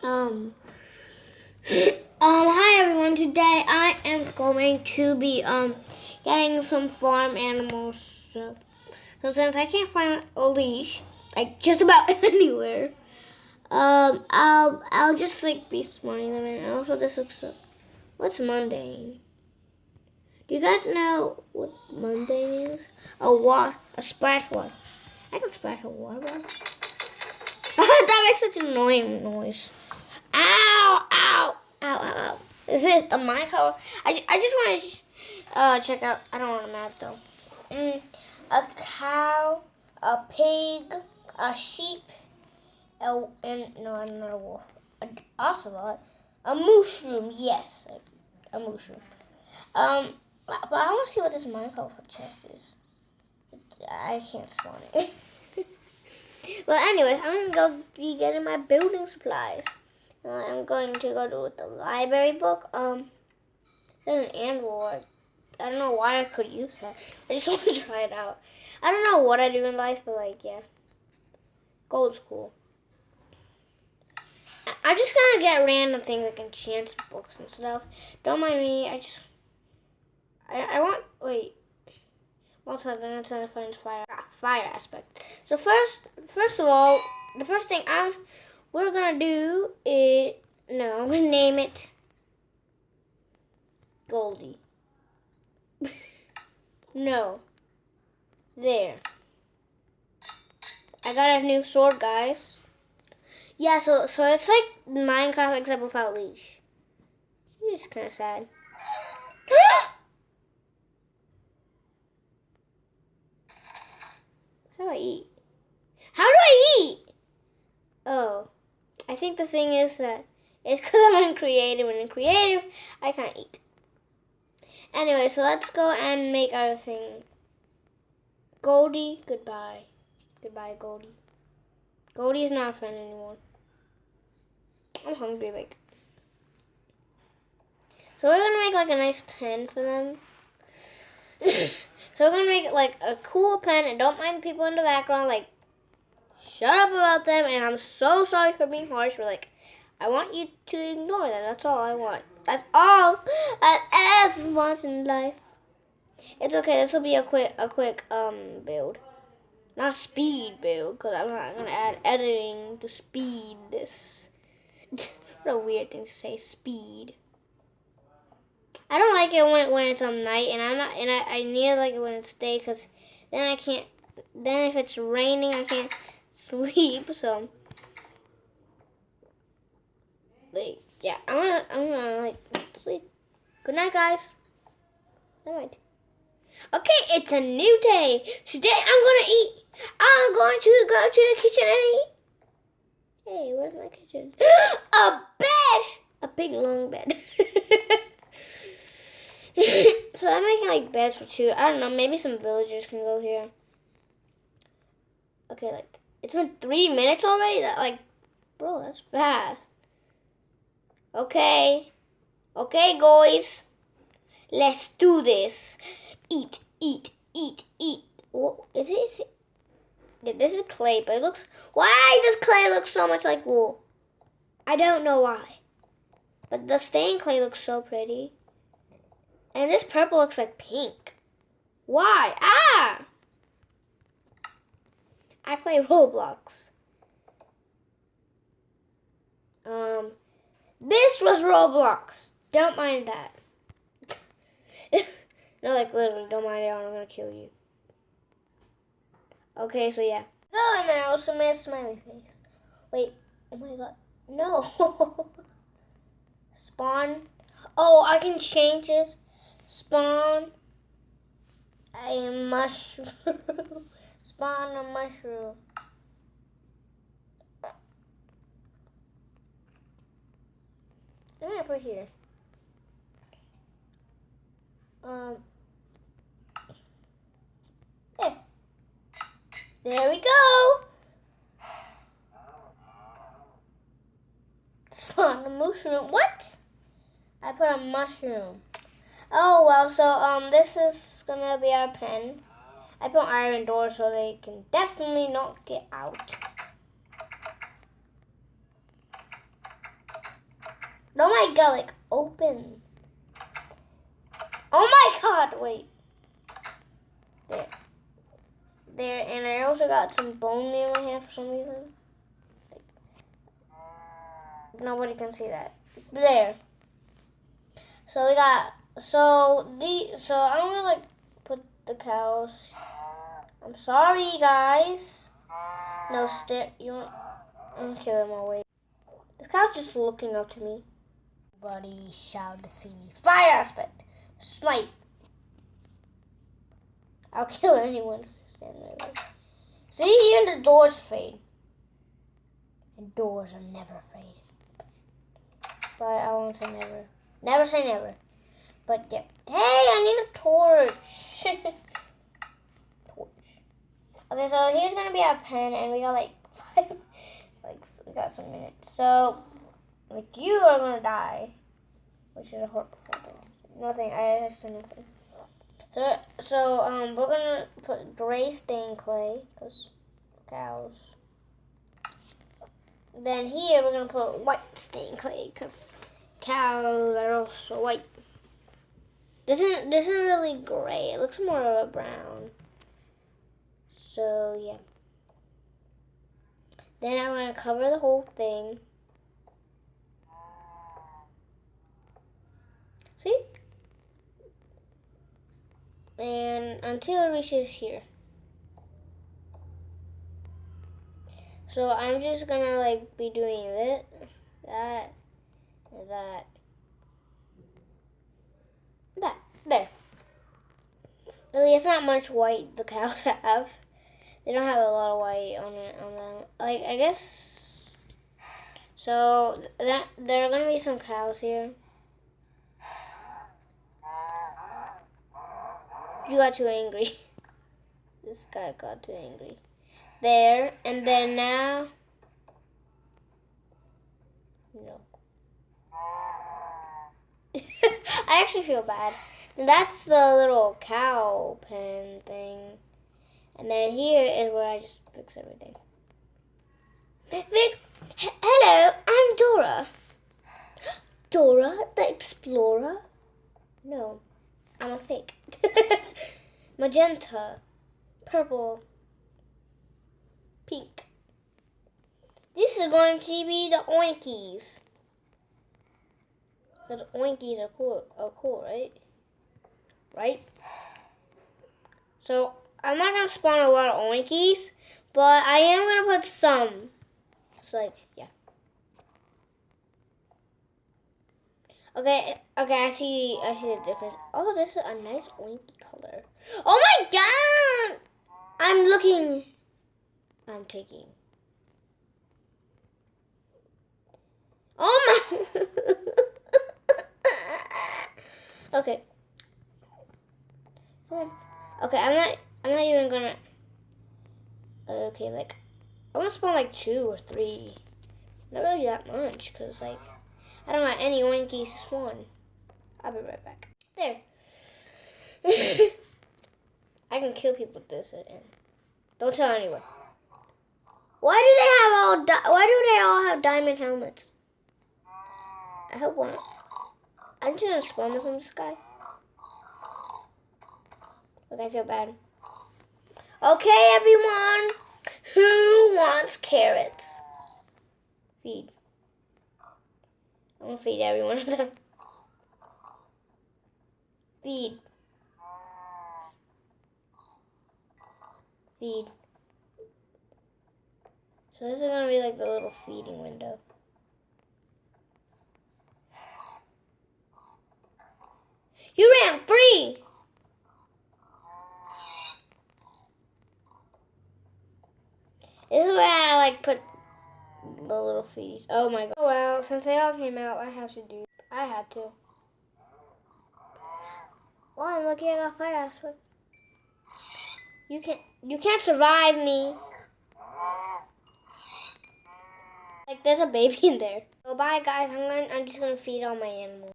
Um, hi everyone. Today I am going to be getting some farm animals stuff. So since I can't find a leash, like just about anywhere, I'll just like be smarting them. And also, this looks so. What's Monday? Do you guys know what Monday is? A splash water. I can splash a water bottle. That makes such an annoying noise. Ow! Ow! Ow! Ow! Ow! Is this a Minecraft? I just want to check out. I don't want a map though. A cow, a pig, a sheep, and no, not a wolf. An ocelot, a mushroom. Yes, a mushroom. But I want to see what this Minecraft chest is. I can't spawn it. Well, anyways, I'm gonna go be getting my building supplies. I'm going to go to the library book. There's an anvil. I don't know why I could use that. I just want to try it out. I don't know what I do in life, but like, yeah, gold's cool. I'm just gonna get random things like enchanted books and stuff. Don't mind me. I want. Wait. One second. I'm trying to find fire aspect. So first of all, the first thing we're gonna do is I'm gonna name it Goldie. No. There. I got a new sword, guys. Yeah, so it's like Minecraft except without leash. It's just kind of sad. How do I eat? How do I eat? Oh, I think the thing is that it's because I'm in creative, and in creative, I can't eat. Anyway, so let's go and make our thing. Goldie, goodbye. Goodbye, Goldie. Goldie is not a friend anymore. I'm hungry, like. So we're gonna make like a nice pen for them. So we're gonna make like a cool pen, and don't mind people in the background, like, shut up about them, and I'm so sorry for being harsh, but like, I want you to ignore that. That's all I want. That's all I ever want in life. It's okay. This will be a quick build, not a speed build, because I'm not gonna add editing to speed this. What a weird thing to say, speed. I don't like it when it's night, and I need like it when it's day, because then I can't. Then if it's raining, I can't sleep. So like, yeah, I'm gonna like sleep. Good night, guys. Good night. Okay, it's a new day. Today I'm gonna eat. I'm going to go to the kitchen and eat. Hey, where's my kitchen? A bed. A big long bed. So I'm making like beds for two. I don't know. Maybe some villagers can go here. Okay, like it's been 3 minutes already. That like, bro, that's fast. Okay, guys, let's do this. Eat, eat, eat, eat. What is it? Yeah, this is clay, but it looks. Why does clay look so much like wool? I don't know why, but the stained clay looks so pretty. And this purple looks like pink. Why? Ah! I play Roblox. This was Roblox. Don't mind that. No, like literally, don't mind it, or I'm gonna kill you. Okay, so yeah. Oh, and I also made a smiley face. Wait, oh my god. No. Spawn. Oh, I can change this. Spawn a mushroom. Spawn a mushroom. I'm gonna put here. There. There we go. Spawn a mushroom. What? I put a mushroom. Oh well, so this is gonna be our pen. I put iron doors so they can definitely not get out. Oh my god, like open. Oh my god, wait. There. There, and I also got some bone in my hand for some reason. Nobody can see that. There. So we got, so I'm gonna like put the cows. I'm sorry, guys. No, you know, I'm gonna kill them all. Wait. This cow's just looking up to me. Body shall defeat me. Fire aspect. Smite. I'll kill anyone standing there. See, even the doors fade. And doors are never afraid. But I won't say never. Never say never. But yeah. Hey, I need a torch. Torch. Okay, so here's gonna be our pen, and we got like 5. We got some minutes. So, like, you are gonna die, which is a horrible thing. Nothing. I said nothing. So we're gonna put gray stained clay, cause cows. Then here we're gonna put white stained clay, cause cows are also white. This isn't really gray. It looks more of a brown. So yeah. Then I'm gonna cover the whole thing. See? And until it reaches here. So I'm just gonna like be doing that, there. Really, it's not much white the cows have. They don't have a lot of white on them. Like, I guess. So there are gonna be some cows here. You got too angry. This guy got too angry. There, and then now. No. I actually feel bad. And that's the little cow pen thing. And then here is where I just fix everything. Hello, I'm Dora. Dora the Explorer? No, I'm a fake. Magenta, purple, pink. This is going to be the oinkies. Because oinkies are cool, right? Right? So, I'm not going to spawn a lot of oinkies, but I am going to put some. It's like, yeah. Okay, I see the difference. Oh, this is a nice oinky color. Oh my god! I'm taking. Oh my. Okay. Okay, I'm not even gonna. Okay, like, I want to spawn like 2 or 3. Not really that much, cause like, I don't want any oinkies to spawn. I'll be right back. There. I can kill people with this. Don't tell anyone. Why do they all have diamond helmets? I hope one. I'm just gonna spawn them from the sky. Okay, I feel bad. Okay, everyone. Who wants carrots? Feed. I'm gonna feed every one of them. Feed. Feed. So this is gonna be like the little feeding window. You ran free! This is where I like put the little feeds. Oh my god. Oh well, since they all came out, I had to. Well, I'm lucky I got fire aspect. You can't survive me. Like there's a baby in there. So bye guys, I'm just gonna feed all my animals.